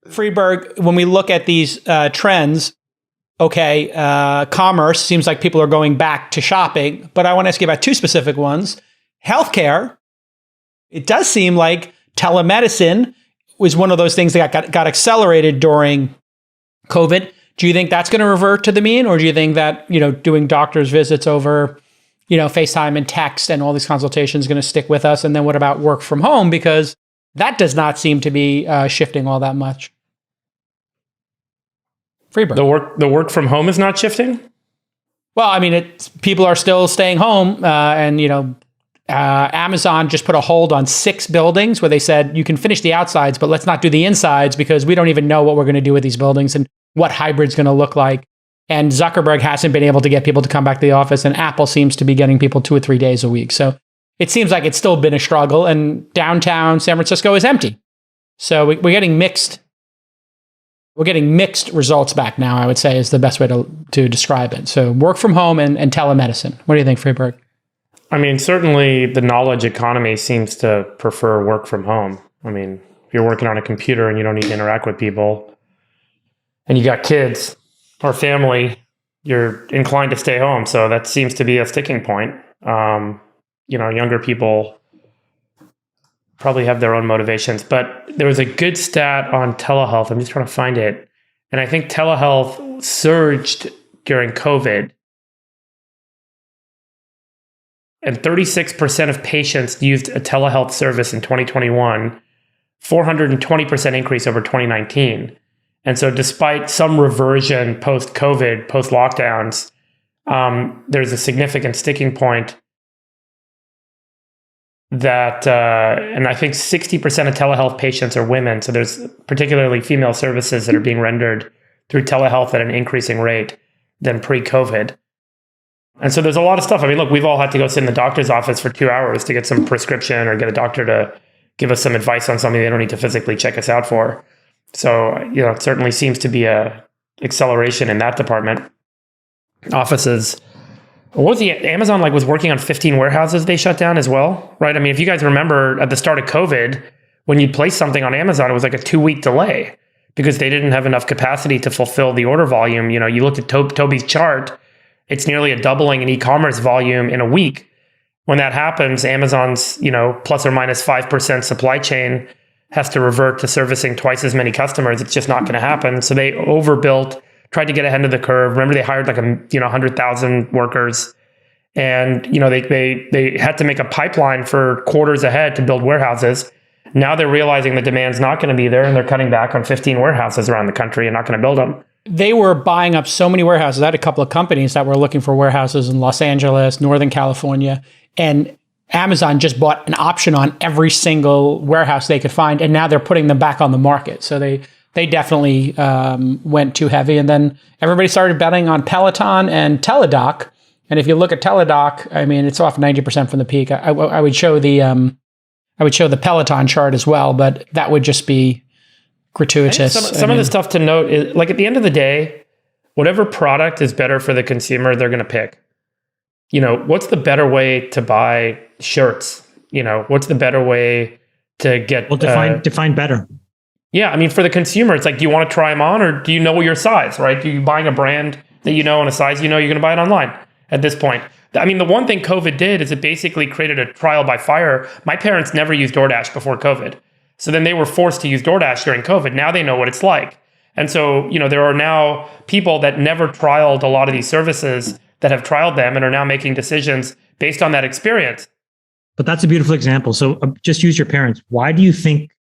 Friedberg, when we look at these trends, okay, commerce seems like people are going back to shopping, but I want to ask you about two specific ones. Healthcare, it does seem like telemedicine was one of those things that got accelerated during COVID. Do you think that's going to revert to the mean, or do you think that, doing doctor's visits over, FaceTime and text and all these consultations is going to stick with us? And then what about work from home? Because that does not seem to be shifting all that much. Friedberg. The work from home is not shifting? Well, I mean, people are still staying home, and Amazon just put a hold on 6 buildings where they said you can finish the outsides, but let's not do the insides because we don't even know what we're going to do with these buildings and what hybrid's going to look like. And Zuckerberg hasn't been able to get people to come back to the office, and Apple seems to be getting people 2 or 3 days a week. So it seems like it's still been a struggle, and downtown San Francisco is empty. So we're getting mixed. We're getting mixed results back now, I would say, is the best way to describe it. So work from home and telemedicine. What do you think, Friedberg? I mean, certainly the knowledge economy seems to prefer work from home. I mean, if you're working on a computer and you don't need to interact with people and you got kids or family, you're inclined to stay home. So that seems to be a sticking point. Younger people probably have their own motivations, but there was a good stat on telehealth. I'm just trying to find it. And I think telehealth surged during COVID. And 36% of patients used a telehealth service in 2021, 420% increase over 2019. And so despite some reversion post-COVID, post-lockdowns, there's a significant sticking point that, and I think 60% of telehealth patients are women. So there's particularly female services that are being rendered through telehealth at an increasing rate than pre-COVID. And so there's a lot of stuff. I mean, look, we've all had to go sit in the doctor's office for 2 hours to get some prescription or get a doctor to give us some advice on something they don't need to physically check us out for. So, it certainly seems to be a acceleration in that department. Offices. What was Amazon was working on 15 warehouses they shut down as well, right? I mean, if you guys remember at the start of COVID, when you'd place something on Amazon, it was like a 2-week delay because they didn't have enough capacity to fulfill the order volume. You looked at Toby's chart, it's nearly a doubling in e-commerce volume in a week. When that happens, Amazon's, plus or minus 5% supply chain has to revert to servicing twice as many customers. It's just not going to happen. So they overbuilt, tried to get ahead of the curve. Remember, they hired 100,000 workers, and they had to make a pipeline for quarters ahead to build warehouses. Now they're realizing the demand's not going to be there, and they're cutting back on 15 warehouses around the country and not going to build them. They were buying up so many warehouses. I had a couple of companies that were looking for warehouses in Los Angeles, Northern California, and Amazon just bought an option on every single warehouse they could find, and now they're putting them back on the market. So they definitely went too heavy, and then everybody started betting on Peloton and Teladoc. And if you look at Teladoc, I mean, it's off 90% from the peak. I would show the Peloton chart as well, but that would just be gratuitous. Some of the stuff to note is, at the end of the day, whatever product is better for the consumer, they're going to pick. What's the better way to buy shirts? What's the better way to get... Well, define better. Yeah, I mean, for the consumer, it's like, do you want to try them on, or do you know your size, right? Do you buying a brand that and a size you're going to buy it online at this point? I mean, the one thing COVID did is it basically created a trial by fire. My parents never used DoorDash before COVID. So then they were forced to use DoorDash during COVID. Now they know what it's like. And so, there are now people that never trialed a lot of these services that have trialed them and are now making decisions based on that experience. But that's a beautiful example. So just use your parents. Why do you think,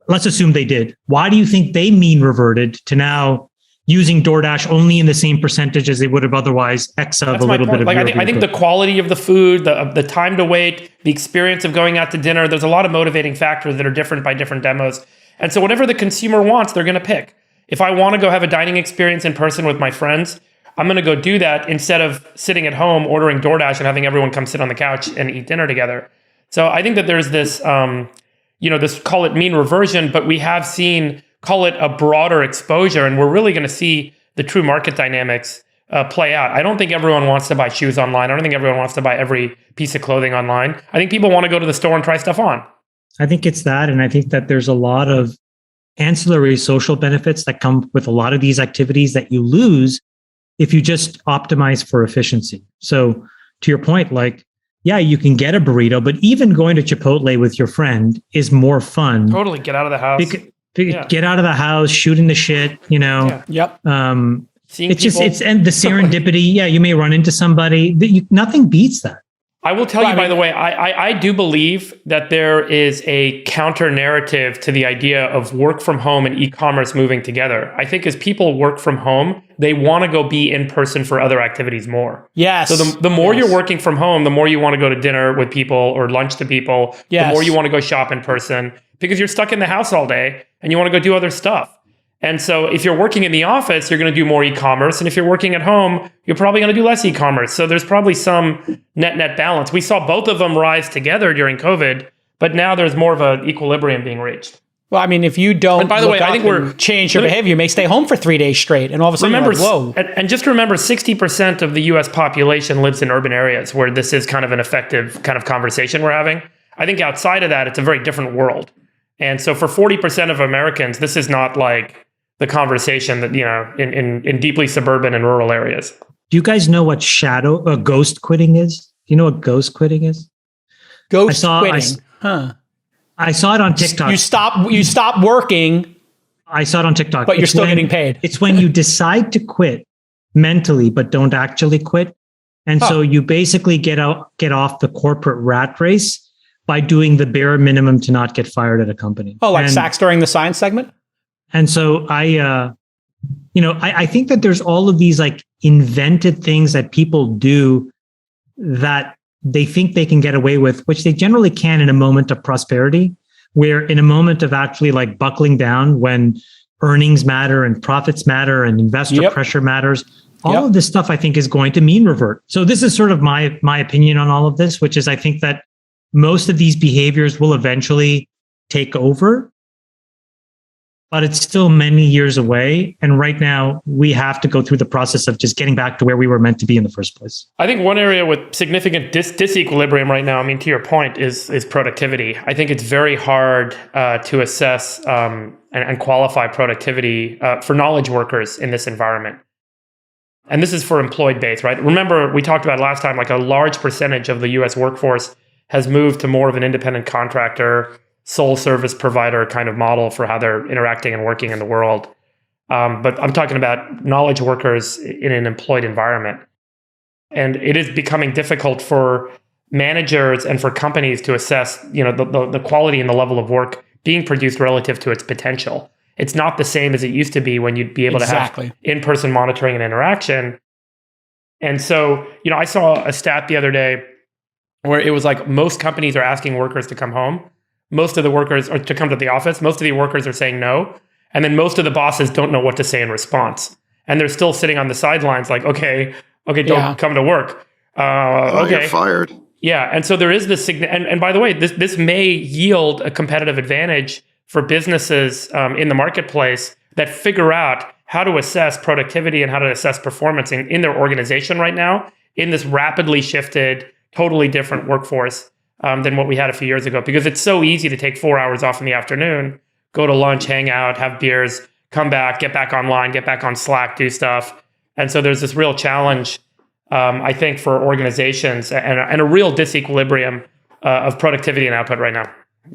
let's assume they did, why do you think they mean reverted to now using DoorDash only in the same percentage as they would have otherwise X of a little bit of I think the quality of the food, the time to wait, the experience of going out to dinner, there's a lot of motivating factors that are different by different demos. And so whatever the consumer wants, they're going to pick. If I want to go have a dining experience in person with my friends, I'm going to go do that instead of sitting at home ordering DoorDash and having everyone come sit on the couch and eat dinner together. So I think that there's this, this call it mean reversion, but we have seen, call it a broader exposure, and we're really going to see the true market dynamics play out. I don't think everyone wants to buy shoes online. I don't think everyone wants to buy every piece of clothing online. I think people want to go to the store and try stuff on. I think it's that. And I think that there's a lot of ancillary social benefits that come with a lot of these activities that you lose if you just optimize for efficiency. So to your point, like, yeah, you can get a burrito, but even going to Chipotle with your friend is more fun. Totally. Get out of the house. Get out of the house, shooting the shit, you know. Yeah. Yep. And the serendipity. Yeah, you may run into somebody. Nothing beats that. I will tell you, by the way, I do believe that there is a counter narrative to the idea of work from home and e-commerce moving together. I think as people work from home, they want to go be in person for other activities more. Yes. So the more you're working from home, the more you want to go to dinner with people or lunch to people, the more you want to go shop in person because you're stuck in the house all day and you want to go do other stuff. And so if you're working in the office, you're going to do more e-commerce. And if you're working at home, you're probably going to do less e-commerce. So there's probably some net balance. We saw both of them rise together during COVID, but now there's more of an equilibrium being reached. Well, I mean, if you don't, and by the way, I think we're change your behavior. You may stay home for 3 days straight, and all of a sudden, remember, whoa! And just remember, 60% of the U.S. population lives in urban areas where this is kind of an effective kind of conversation we're having. I think outside of that, it's a very different world. And so, for 40% of Americans, this is not like the conversation that, you know, in deeply suburban and rural areas. Do you guys know what ghost quitting is? Do you know what ghost quitting is? Ghost quitting. I saw it on TikTok. You stop working. I saw it on TikTok. But you're still getting paid. It's when you decide to quit mentally, but don't actually quit. And so you basically get off the corporate rat race by doing the bare minimum to not get fired at a company. Oh, like Sachs during the science segment? And so I think that there's all of these like invented things that people do that they think they can get away with, which they generally can in a moment of prosperity, where in a moment of actually like buckling down when earnings matter and profits matter and investor pressure matters, all of this stuff I think is going to mean revert. So this is sort of my opinion on all of this, which is I think that most of these behaviors will eventually take over, but it's still many years away. And right now we have to go through the process of just getting back to where we were meant to be in the first place. I think one area with significant disequilibrium right now, I mean, to your point, is productivity. I think it's very hard to assess and qualify productivity for knowledge workers in this environment. And this is for employed base, right? Remember, we talked about last time, like a large percentage of the US workforce has moved to more of an independent contractor, sole service provider kind of model for how they're interacting and working in the world. But I'm talking about knowledge workers in an employed environment. And it is becoming difficult for managers and for companies to assess, you know, the quality and the level of work being produced relative to its potential. It's not the same as it used to be when you'd be able to have in-person monitoring and interaction. And so, you know, I saw a stat the other day where it was like most companies are asking workers to come home. Most of the workers are to come to the office. Most of the workers are saying no. And then most of the bosses don't know what to say in response. And they're still sitting on the sidelines like, okay, don't come to work. Okay. You're fired. Yeah. And so there is this, and by the way, this may yield a competitive advantage for businesses in the marketplace that figure out how to assess productivity and how to assess performance in their organization right now in this rapidly shifted, totally different workforce than what we had a few years ago, because it's so easy to take 4 hours off in the afternoon, go to lunch, hang out, have beers, come back, get back online, get back on Slack, do stuff. And so there's this real challenge, I think, for organizations and a real disequilibrium of productivity and output right now.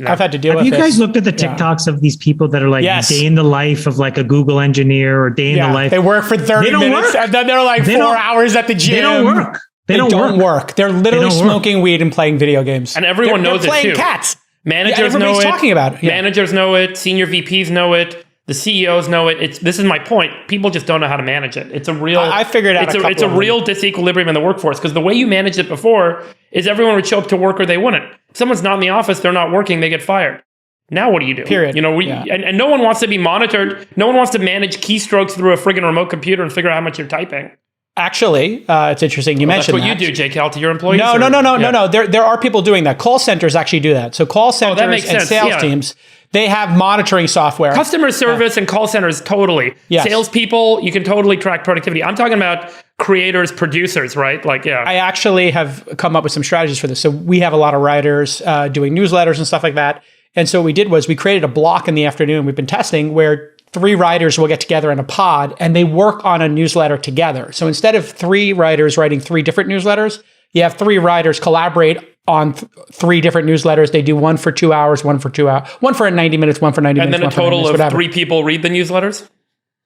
I've had to deal with this. Have you guys looked at the TikToks of these people that are like day in the life of like a Google engineer or day in the life? They work for 30 minutes and then they're like 4 hours at the gym. They don't work. They don't work. They're literally smoking weed and playing video games. And everyone knows it too. They're playing cats. Managers know it. Talking about it. Managers know it. Senior VPs know it. The CEOs know it. This is my point. People just don't know how to manage it. It's a real. I figured out. It's a real disequilibrium in the workforce, because the way you managed it before is everyone would show up to work or they wouldn't. If someone's not in the office, they're not working, they get fired. Now what do you do? Period. You know, and no one wants to be monitored. No one wants to manage keystrokes through a friggin' remote computer and figure out how much you're typing. Actually, it's interesting you mentioned that. That's what you do, JCal, to your employees? No. There are people doing that. Call centers actually do that. So call centers and sales teams, they have monitoring software. Customer service and call centers, totally. Yes. Salespeople, you can totally track productivity. I'm talking about creators, producers, right? Like, I actually have come up with some strategies for this. So we have a lot of writers doing newsletters and stuff like that. And so what we did was we created a block in the afternoon we've been testing where 3 writers will get together in a pod and they work on a newsletter together. So instead of 3 writers writing 3 different newsletters, you have 3 writers collaborate on 3 different newsletters. They do one for 2 hours, one for 2 hours, one for 90 minutes, one for 90 and minutes. And then a total of 3 people read the newsletters?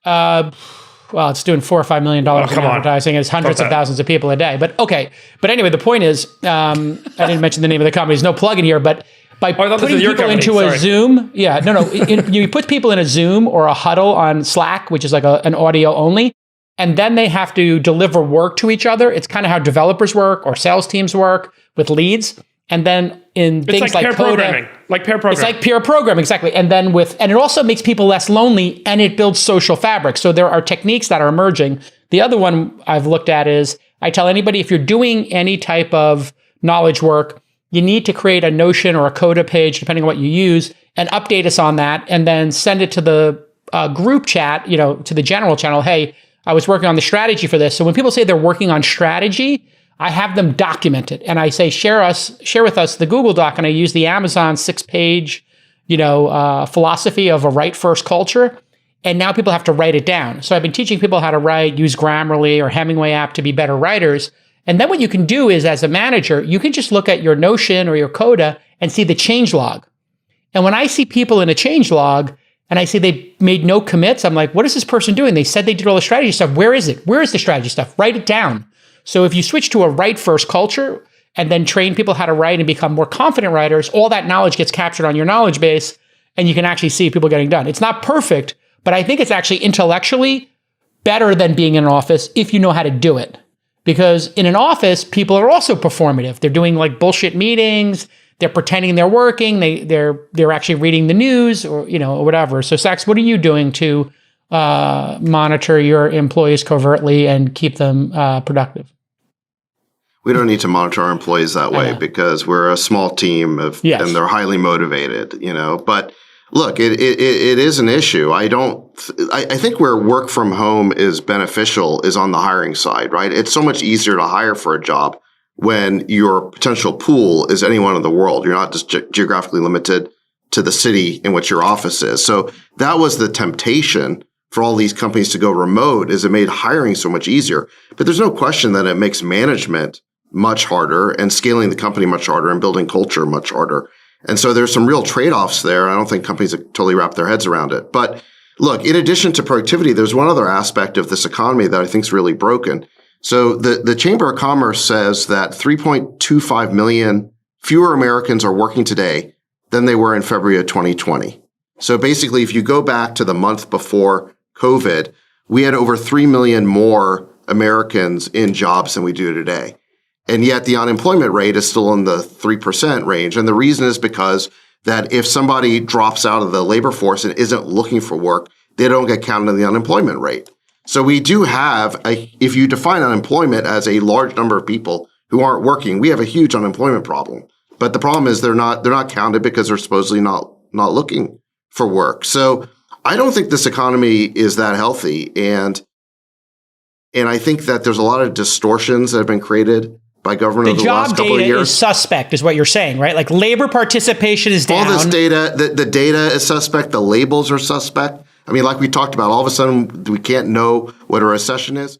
Well, it's doing $4 or $5 million in advertising. It's hundreds of thousands of people a day. But okay. But anyway, the point is, I didn't mention the name of the company. There's no plug in here, but by putting people into a Zoom, you put people in a Zoom or a huddle on Slack, which is like an audio only, and then they have to deliver work to each other. It's kind of how developers work or sales teams work with leads. And then in things like programming, like pair programming. It's like peer programming, exactly. And then and it also makes people less lonely and it builds social fabric. So there are techniques that are emerging. The other one I've looked at is I tell anybody if you're doing any type of knowledge work, you need to create a Notion or a Coda page, depending on what you use, and update us on that, and then send it to the group chat, to the general channel. Hey, I was working on the strategy for this. So when people say they're working on strategy, I have them documented, and I say share with us the Google Doc, and I use the Amazon 6-page, philosophy of a write first culture, and now people have to write it down. So I've been teaching people how to write, use Grammarly or Hemingway app to be better writers. And then what you can do is, as a manager, you can just look at your Notion or your Coda and see the change log. And when I see people in a change log and I see they made no commits, I'm like, what is this person doing? They said they did all the strategy stuff. Where is it? Where is the strategy stuff? Write it down. So if you switch to a write first culture and then train people how to write and become more confident writers, all that knowledge gets captured on your knowledge base and you can actually see people getting done. It's not perfect, but I think it's actually intellectually better than being in an office if you know how to do it. Because in an office, people are also performative. They're doing like bullshit meetings. They're pretending they're working. They're actually reading the news or whatever. So Sax, what are you doing to monitor your employees covertly and keep them productive? We don't need to monitor our employees that way because we're a small team and they're highly motivated, But look, it is an issue. I think where work from home is beneficial is on the hiring side, right? It's so much easier to hire for a job when your potential pool is anyone in the world. You're not just geographically limited to the city in which your office is. So that was the temptation for all these companies to go remote, is it made hiring so much easier. But there's no question that it makes management much harder and scaling the company much harder and building culture much harder. And so there's some real trade-offs there. I don't think companies have totally wrapped their heads around it. But look, in addition to productivity, there's one other aspect of this economy that I think is really broken. So the Chamber of Commerce says that 3.25 million fewer Americans are working today than they were in February of 2020. So basically, if you go back to the month before COVID, we had over 3 million more Americans in jobs than we do today. And yet the unemployment rate is still in the 3% range. And the reason is because that if somebody drops out of the labor force and isn't looking for work, they don't get counted in the unemployment rate. So we do have if you define unemployment as a large number of people who aren't working, we have a huge unemployment problem. But the problem is they're not counted because they're supposedly not looking for work. So I don't think this economy is that healthy. And I think that there's a lot of distortions that have been created by government over the last couple of years. The job data is suspect, is what you're saying, right? Like labor participation is down. All this data, the data is suspect. The labels are suspect. I mean, like we talked about, all of a sudden we can't know what a recession is.